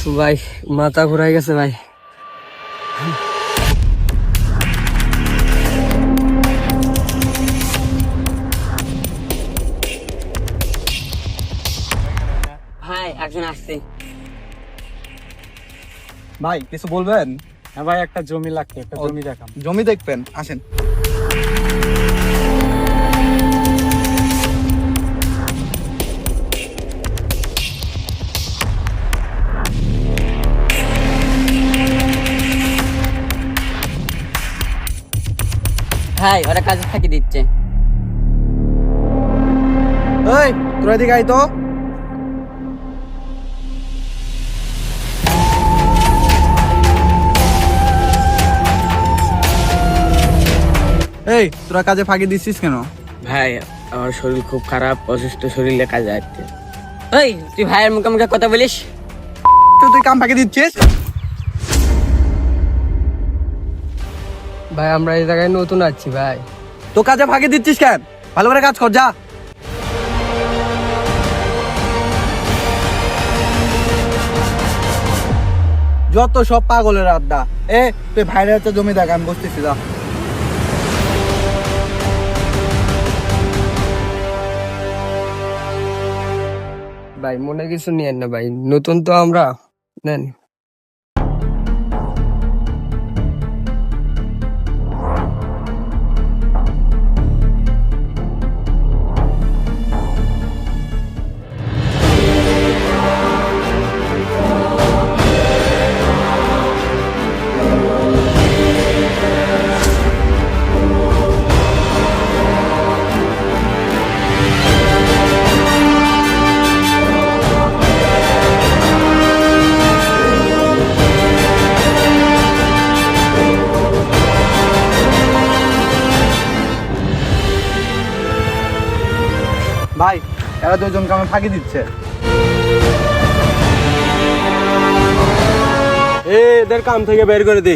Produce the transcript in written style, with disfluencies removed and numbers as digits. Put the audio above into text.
ভাই মাথা ঘুরাই গেছে ভাই। ভাই একজন আসছে। ভাই কিছু বলবেন? হ্যাঁ ভাই, একটা জমি লাগতো, একটা জমি দেখাম। জমি দেখবেন, আসেন। ভাই ওরা কাজে ফাঁকি দিচ্ছে। এই তোরা এদিকে আয় তো। এই তোরা কাজে ফাঁকি দিচ্ছিস কেন? ভাই আমার শরীর খুব খারাপ, অসুস্থ শরীরে কাজে আসছে। ওই তুই ভাইয়ের মুখে মুখে কথা বলিস? তুই কাম ফাঁকি দিচ্ছিস? ভাই আমরা এই জায়গায় নতুন আছি ভাই। তো কাজে ফাঁকি দিচ্ছিস কেন? ভালো করে কাজ কর, যা। যত সব পাগলের আড্ডা। তুই ভাইয়ের একটা জমি দেখ, আমি বসতেছি, যা। ভাই মনে কিছু নিয়েন না ভাই, নতুন তো আমরা, নেন। ভাই এরা দুজনকে আমার ফাঁকি দিচ্ছে। এদের কাম থেকে বের করে দে।